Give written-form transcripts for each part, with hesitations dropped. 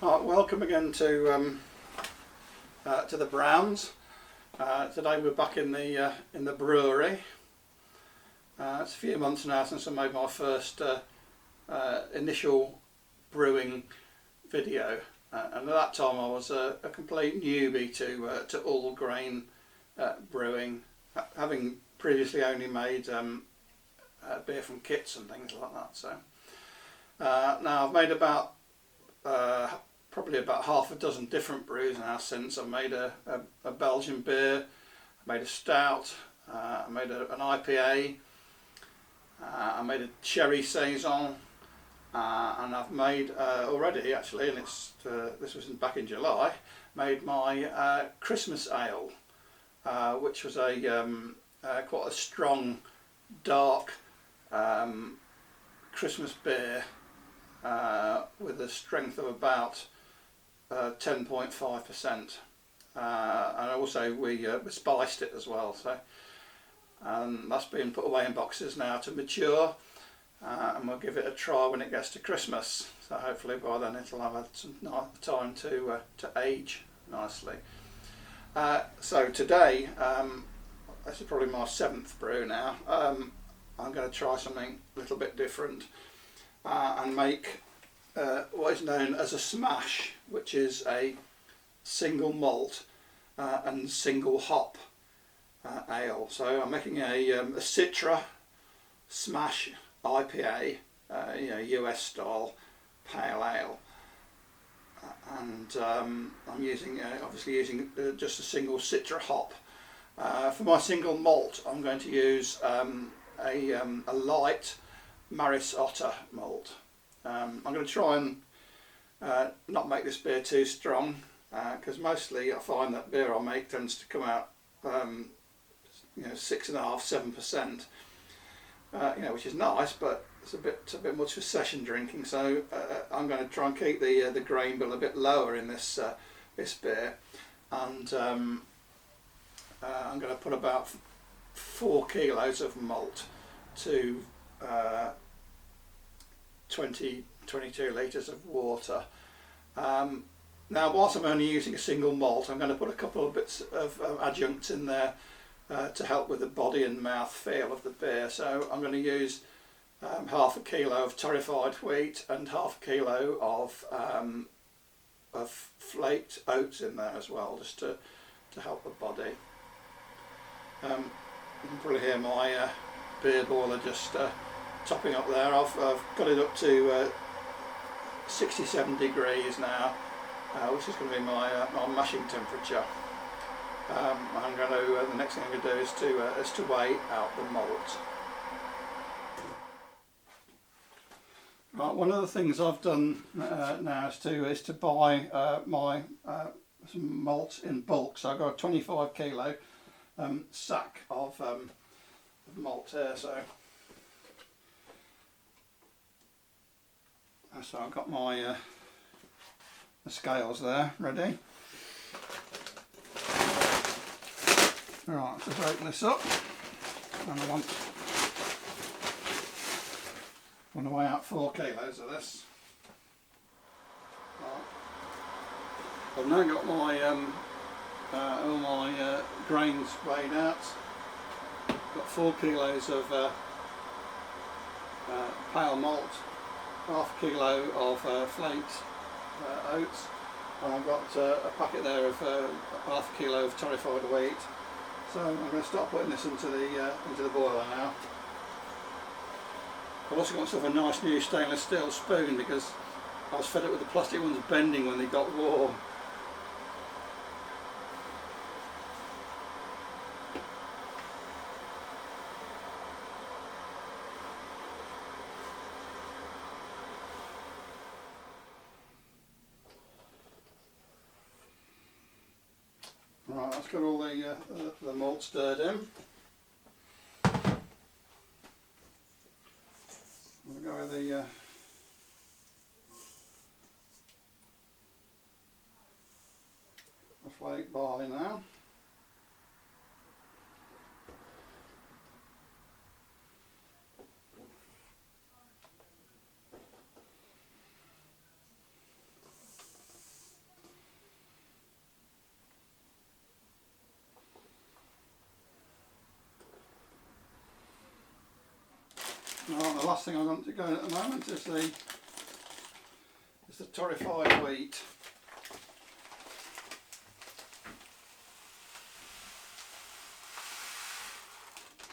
Right, welcome again to the Browns. Today we're back in the brewery. It's a few months now since I made my first initial brewing video, and at that time I was a complete newbie to all grain brewing, having previously only made beer from kits and things like that. So now I've made about probably about half a dozen different brews now since. I've made a Belgian beer, I made a stout, I made an IPA, I made a cherry saison, and I've made already actually, and this was back in July, made my Christmas ale, which was quite a strong, dark Christmas beer with a strength of about 10.5%, and also we spiced it as well. So that's been put away in boxes now to mature, and we'll give it a try when it gets to Christmas. So hopefully by then it'll have had some time to age nicely. So today, this is probably my 7th brew now. I'm going to try something a little bit different and make what is known as a smash, which is a single malt and single hop ale. So I'm making a Citra Smash Ipa, US style pale ale, and I'm obviously using just a single Citra hop. For my single malt, I'm going to use a light Maris Otter malt. I'm going to try and not make this beer too strong, because mostly I find that beer I make tends to come out 6.5–7%, which is nice, but it's a bit much for session drinking. So I'm going to try and keep the grain bill a bit lower in this beer, and I'm going to put about 4 kilos of malt to 22 litres of water. Now, whilst I'm only using a single malt, I'm going to put a couple of bits of adjuncts in there to help with the body and mouth feel of the beer. So I'm going to use half a kilo of torrefied wheat and half a kilo of flaked oats in there as well, just to help the body. You can probably hear my beer boiler just topping up there. I've got it up to 67 degrees now, which is going to be my mashing temperature. The next thing I'm going to do is to weigh out the malt. Right, one of the things I've done now is to buy some malt in bulk. So I've got a 25 kilo sack of malt here. So I've got my the scales there ready. Right, let's just open this up, and I want to weigh out 4 kilos of this. Right. I've now got my all my grains weighed out. Got 4 kilos of pale malt, half a kilo of flaked oats, and I've got a packet there of half a kilo of torrefied wheat. So I'm going to start putting this into the boiler now. I've also got myself a nice new stainless steel spoon, because I was fed up with the plastic ones bending when they got warm. Right, that's got all the malt stirred in. We'll go with the flake barley now. Right, the last thing I'm going to go at the moment is the torrefied wheat.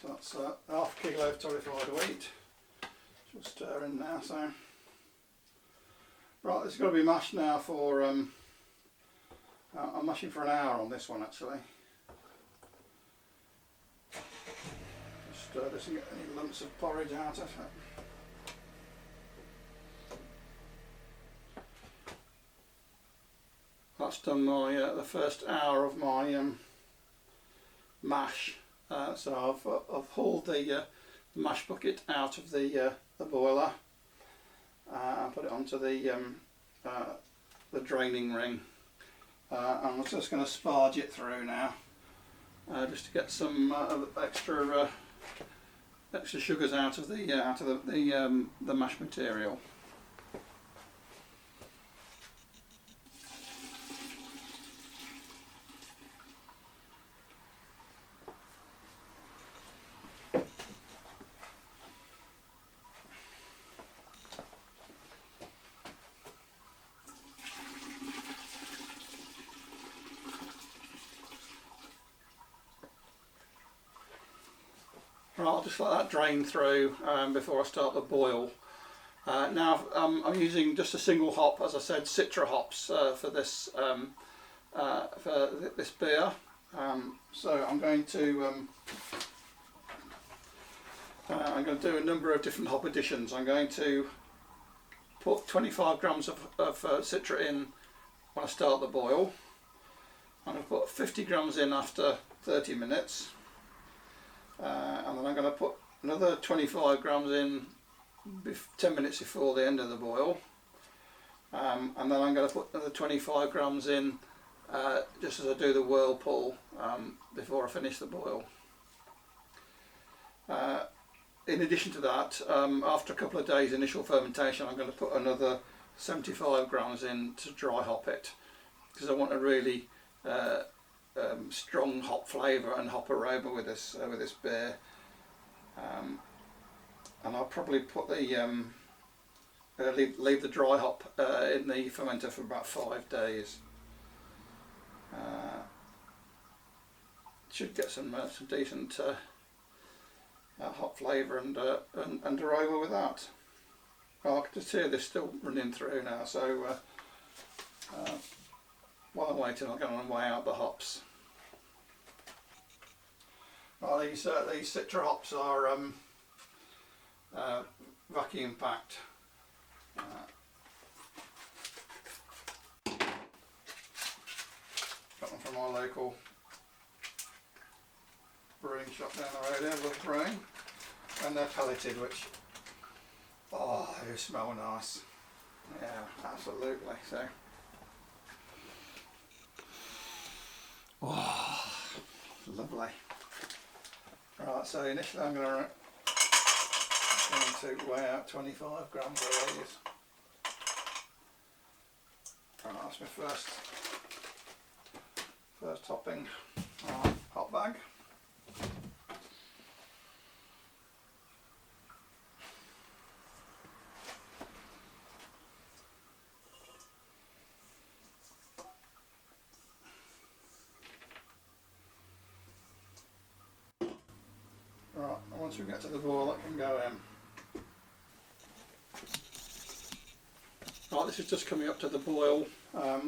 So that's half a kilo of torrefied wheat, which we'll stir in now. So, right, this is going to be mashed now for, I'm mashing for an hour on this one actually. Just stir this and get any lumps of porridge out of it. That's done my the first hour of my mash. So I've hauled the mash bucket out of the boiler and put it onto the draining ring. I'm just going to sparge it through now, just to get some extra sugars out of the mash material. Right, I'll just let that drain through before I start the boil. Now I'm using just a single hop, as I said, Citra hops for this beer. So I'm going to do a number of different hop additions. I'm going to put 25 grams of Citra in when I start the boil. I'm going to put 50 grams in after 30 minutes. And then I'm going to put another 25 grams in 10 minutes before the end of the boil, and then I'm going to put another 25 grams in just as I do the whirlpool before I finish the boil. In addition to that, after a couple of days initial fermentation, I'm going to put another 75 grams in to dry hop it, because I want a really strong hop flavour and hop aroma with this beer, and I'll probably put the leave the dry hop in the fermenter for about 5 days. Should get some decent hop flavour and aroma with that. Well, I can just hear this still running through now, so while I'm waiting, I'll go on and weigh out the hops. Well, these Citra hops are vacuum packed. Got them from our local brewing shop down the road here, Love Brewing, and they're pelleted, which, oh, they smell nice. Yeah, absolutely. So, oh, lovely. Right, so initially I'm going to weigh out 25 grams of these. Right, that's my first topping hot bag. Right, once we get to the boil, that can go in. Right, this is just coming up to the boil at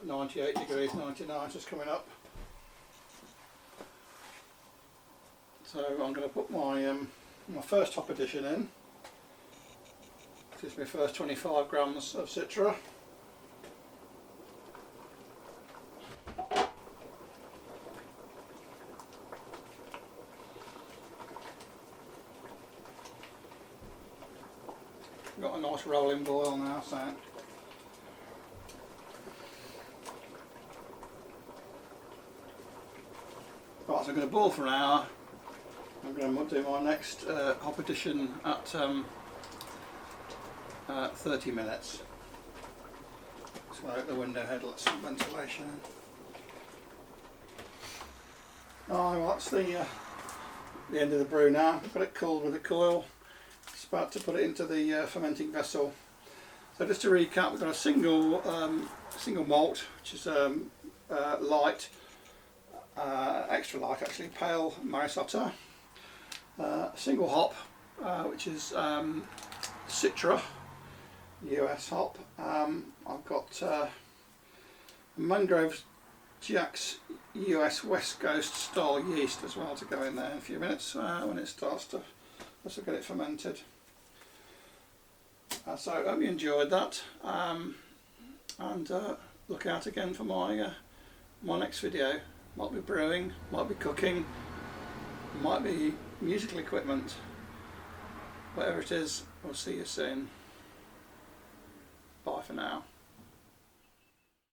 98 degrees, 99, just coming up. So I'm going to put my first hop addition in. This is my first 25 grams of Citra. Got a nice rolling boil now, so right, so I'm going to boil for an hour. I'm going to do my next hop addition at 30 minutes. So out the window head, let some ventilation in. Oh, well, that's the the end of the brew now. I've got it cooled with a coil. It's about to put it into the fermenting vessel. So just to recap, we've got a single malt, which is light, extra light actually, pale Marisotto. Single hop, which is Citra US hop. I've got Mangrove Jack's US West Coast style yeast as well to go in there in a few minutes when it starts to also get it fermented. So I hope you enjoyed that, and look out again for my next video. Might be brewing, might be cooking, might be musical equipment. Whatever it is, we'll see you soon. Bye for now.